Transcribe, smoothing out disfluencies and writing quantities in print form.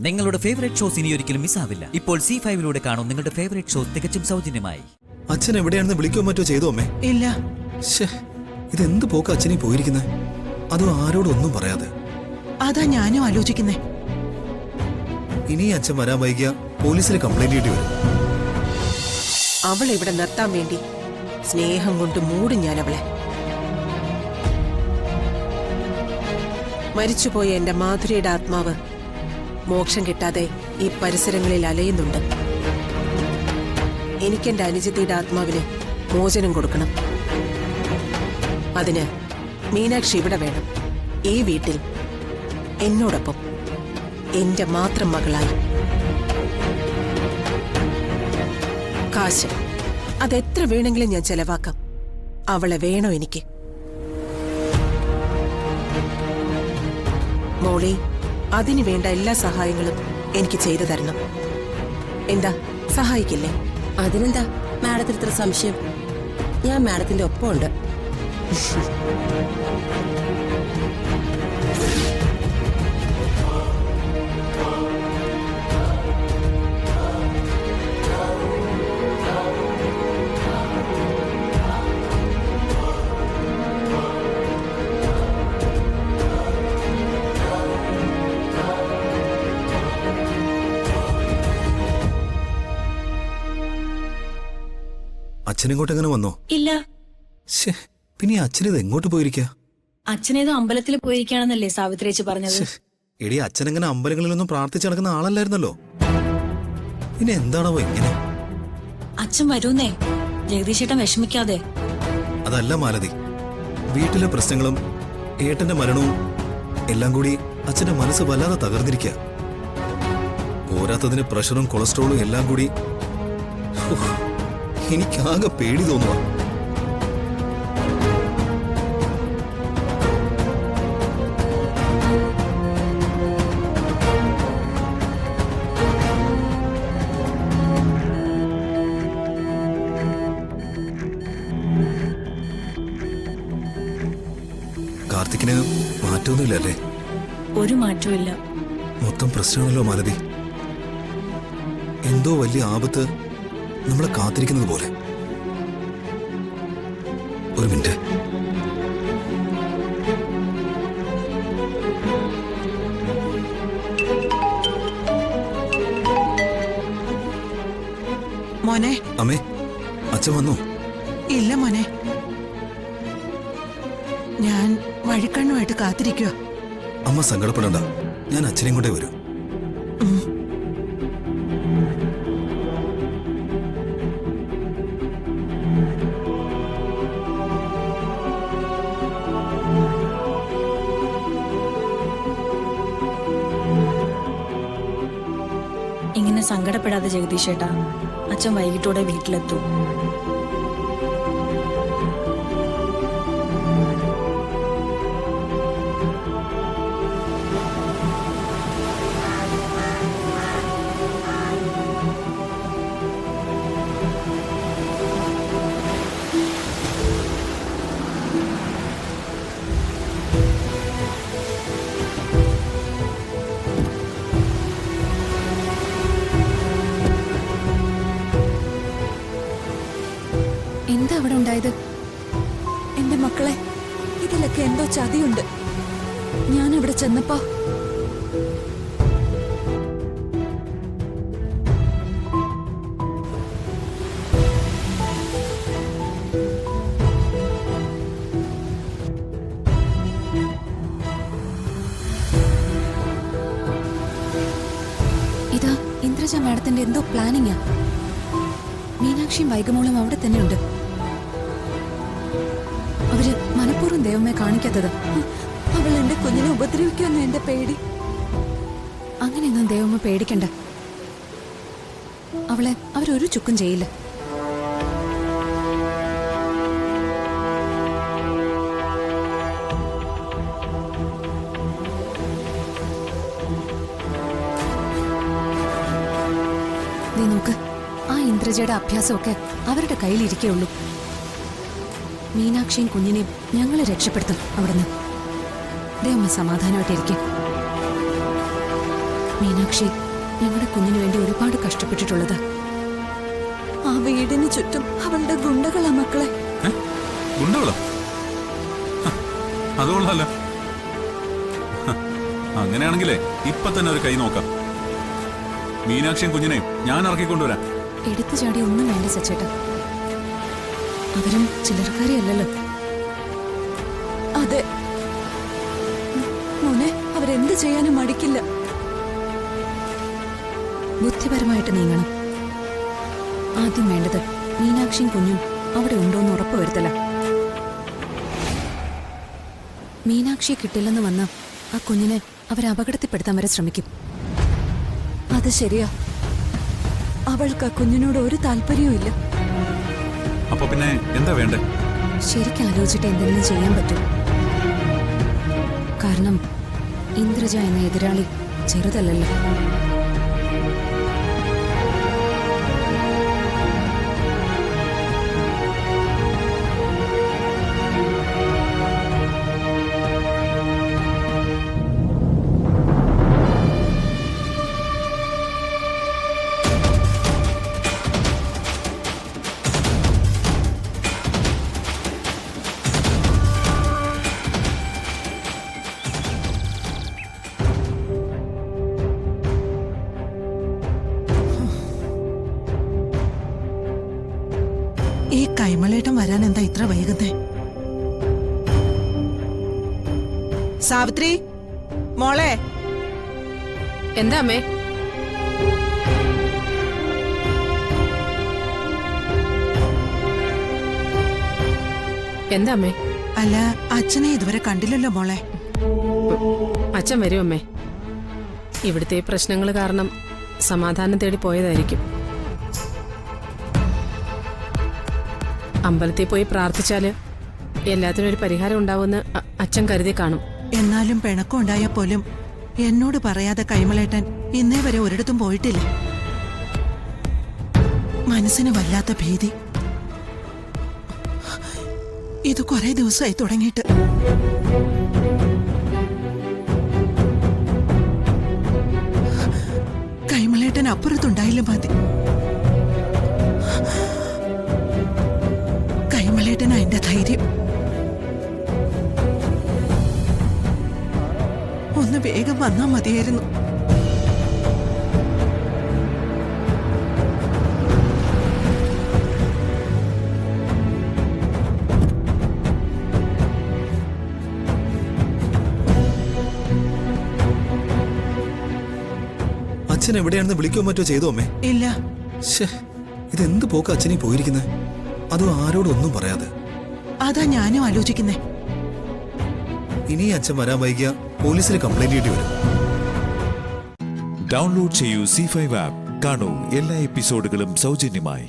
നിങ്ങളുടെ favourite shows ഇനി ഒരിക്കലും മിസ്സാവില്ല. ഇപ്പോൾ C5 കാണും നിങ്ങളുടെ ഫേവറേറ്റ് ഷോസ് തികച്ചും സൗജന്യമായി. അച്ഛൻ എവിടെയാണെന്ന് വിളിക്കോ മറ്റോ ചെയ്തോ അമ്മേ? ഇല്ല. ഇതെന്ത് പോക്ക് അച്ഛനെ പോയിരിക്കുന്നേ? അതും ആരോടും ഒന്നും പറയാതെ. അതാ ഞാനും ആലോചിക്കുന്നേ. ഇനി അച്ഛൻ വരാൻ വൈകിയ പോലീസിൽ കംപ്ലൈന്റ് ചെയ്യേണ്ടി വരും. അവളെ ഇവിടെ നിർത്താൻ വേണ്ടി സ്നേഹം കൊണ്ട് മൂടും ഞാൻ അവളെ. മരിച്ചുപോയ എന്റെ മാധുരിയുടെ ആത്മാവ് മോക്ഷം കിട്ടാതെ ഈ പരിസരങ്ങളിൽ അലയുന്നുണ്ട്. എനിക്കെന്റെ അനുജത്തിയുടെ ആത്മാവിന് മോചനം കൊടുക്കണം. അതിന് മീനാക്ഷി ഇവിടെ വേണം, ഈ വീട്ടിൽ എന്നോടൊപ്പം, എന്റെ മാത്രം മകളായി. കാശ് അതെത്ര വേണമെങ്കിലും ഞാൻ ചെലവാക്കാം. അവളെ വേണോ എനിക്ക്. മോളി, അതിനു വേണ്ട എല്ലാ സഹായങ്ങളും എനിക്ക് ചെയ്തു തരണം. എന്താ, സഹായിക്കില്ലേ? അതിനെന്താ മാഡത്തിന് ഇത്ര സംശയം? ഞാൻ മാഡത്തിന്റെ ഒപ്പമുണ്ട്. അച്ഛനിങ്ങോട്ട് എങ്ങനെ വന്നോ? ഇല്ല. പിന്നെ അച്ഛനിത് എങ്ങോട്ട് പോയിരിക്കാ? അച്ഛനേതോ അമ്പലത്തിൽ പോയിരിക്കുകയാണെന്നല്ലേ സാവിത്രിയേച്ചി പറഞ്ഞത്? എടി, അച്ഛനെങ്ങനെ അമ്പലങ്ങളിലൊന്നും പ്രാർത്ഥിച്ചു നടക്കുന്ന ആളല്ലായിരുന്നല്ലോ. പിന്നെ എന്താണാവോ ഇങ്ങനെ? അച്ഛൻ വരൂന്നേ, ജഗദീശേട്ടൻ വിഷമിക്കാതെ. അതല്ല മാലതി, വീട്ടിലെ പ്രശ്നങ്ങളും ഏട്ടന്റെ മരണവും എല്ലാം കൂടി അച്ഛന്റെ മനസ്സ് വല്ലാതെ തകർന്നിരിക്കുക. പോരാത്തതിന് പ്രഷറും കൊളസ്ട്രോളും എല്ലാം കൂടി എനിക്കാകെ പേടി തോന്നുക. കാർത്തിക്കിന് മാറ്റമൊന്നുമില്ലല്ലേ? ഒരു മാറ്റവും ഇല്ല. മൊത്തം പ്രശ്നമാണല്ലോ മാലതി. എന്തോ വലിയ ആപത്ത് നമ്മളെ കാത്തിരിക്കുന്നത് പോലെ. ഒരു മിനിറ്റ്. മോനെ. അമ്മേ, അച്ഛൻ വന്നോ? ഇല്ല മോനെ, ഞാൻ വഴിക്കണ്ണുമായിട്ട് കാത്തിരിക്കുക. അമ്മ സങ്കടപ്പെടണ്ട, ഞാൻ അച്ഛനെയും കൊണ്ടേ വരൂ. ഇങ്ങനെ സങ്കടപ്പെടാതെ ജഗദീശേട്ടാ, അച്ഛൻ വൈകിട്ടോടെ വീട്ടിലെത്തും. എന്താ അവിടെ ഉണ്ടായത്? എന്റെ മക്കളെ, ഇതിലൊക്കെ എന്തോ ചതിയുണ്ട്. ഞാൻ അവിടെ ചെന്നപ്പോ ഇതാ ഇന്ദ്രജ മാഡത്തിന്റെ എന്തോ പ്ലാനിങ്ങാ. മീനാക്ഷിയും വൈകമോളും അവിടെ തന്നെയുണ്ട്. അവര് മനഃപൂർവ്വം ദൈവമേ കാണിക്കാത്തത്. അവൾ എന്റെ കുഞ്ഞിനെ ഉപദ്രവിക്കുമെന്ന് എന്റെ പേടി. അങ്ങനെയൊന്നും ദൈവമേ പേടിക്കണ്ട. അവളെ അവരൊരു ചുക്കും ചെയ്യില്ല. നീ നോക്ക്, ആ ഇന്ദ്രജയുടെ അഭ്യാസമൊക്കെ അവരുടെ കയ്യിലിരിക്കുള്ളൂ. മീനാക്ഷിയും കുഞ്ഞിനെയും ഞങ്ങൾ രക്ഷപ്പെടുത്തും അവിടുന്ന്. ദൈവമേ സമാധാനമായിട്ടിരിക്കും. മീനാക്ഷി ഞങ്ങളുടെ കുഞ്ഞിനു വേണ്ടി ഒരുപാട് കഷ്ടപ്പെട്ടിട്ടുള്ളത്. ആ വീടിന് ചുറ്റും അവളുടെ ഗുണ്ടകളാ മക്കളെ. ഗുണ്ടകളോ? അതുകൊള്ളാലോ. അങ്ങനെയാണെങ്കിലേ ഇപ്പൊ തന്നെ ഒരു കൈ നോക്കാം. മീനാക്ഷിയും കുഞ്ഞിനെയും ഞാൻ ഇറക്കിക്കൊണ്ടുവരാം. എടുത്തു ചാടി ഒന്നും വേണ്ട സച്ചേട്ടാ. അവരും ചിലർക്കാരിയല്ലല്ലോ. അതെ മോനെ, അവരെന്ത് ചെയ്യാനും മടിക്കില്ല. ബുദ്ധിപരമായിട്ട് നീങ്ങണം. ആദ്യം വേണ്ടത് മീനാക്ഷിയും കുഞ്ഞും അവിടെ ഉണ്ടോന്ന് ഉറപ്പുവരുത്തല. മീനാക്ഷിയെ കിട്ടില്ലെന്ന് വന്ന ആ കുഞ്ഞിനെ അവരെ അപകടത്തിൽപ്പെടുത്താൻ വരെ ശ്രമിക്കും. അത് ശരിയാ. അവൾക്ക് ആ കുഞ്ഞിനോട് ഒരു താല്പര്യവും ഇല്ല. അപ്പൊ പിന്നെ എന്താ വേണ്ടേ? ശരിക്കും ആലോചിച്ചിട്ട് എന്തെങ്കിലും ചെയ്യാൻ പറ്റും. കാരണം ഇന്ദ്രജ എന്ന എതിരാളി ചെറുതല്ലല്ലോ. ഈ കൈമളേട്ടം വരാൻ എന്താ ഇത്ര വൈകുന്നേ? സാവിത്രി മോളെ. എന്താ അമ്മേ? എന്താ അമ്മേ? അല്ല, അച്ഛനെ ഇതുവരെ കണ്ടില്ലല്ലോ മോളെ. അച്ഛൻ വരും അമ്മേ. ഇവിടുത്തെ പ്രശ്നങ്ങൾ കാരണം സമാധാനം തേടി പോയതായിരിക്കും. അമ്പലത്തിൽ പോയി പ്രാർത്ഥിച്ചാല് എല്ലാത്തിനും ഒരു പരിഹാരം ഉണ്ടാവുമെന്ന് അച്ഛൻ കരുതി കാണും. എന്നാലും പിണക്കം ഉണ്ടായ പോലും എന്നോട് പറയാതെ കൈമളേട്ടൻ ഇന്നേ വരെ ഒരിടത്തും പോയിട്ടില്ല. മനസ്സിന് വല്ലാത്ത ഭീതി. ഇത് കുറെ ദിവസമായി തുടങ്ങിയിട്ട്. കൈമളേട്ടൻ അപ്പുറത്തുണ്ടായില്ല മതി. കൈമളേട്ടനാ എന്റെ ധൈര്യം. ഒന്ന് വേഗം വന്നാ മതിയായിരുന്നു. അച്ഛൻ എവിടെയാണെന്ന് വിളിക്കോ മറ്റോ ചെയ്തോ അമ്മേ? ഇല്ല. ഇതെന്ത് പോക്ക് അച്ഛനീ പോയിരിക്കുന്നത്? അതും ആരോടൊന്നും പറയാതെ. അതാ ഞാനും ആലോചിക്കുന്നേ. ഇനി അച്ഛൻ വരാൻ വൈകിയ പോലീസിൽ കംപ്ലൈന്റ് ചെയ്യേണ്ടി വരും. ഡൗൺലോഡ് ചെയ്യൂ C5 ആപ്പ്. കാണൂ എല്ലാ എപ്പിസോഡുകളും സൗജന്യമായി.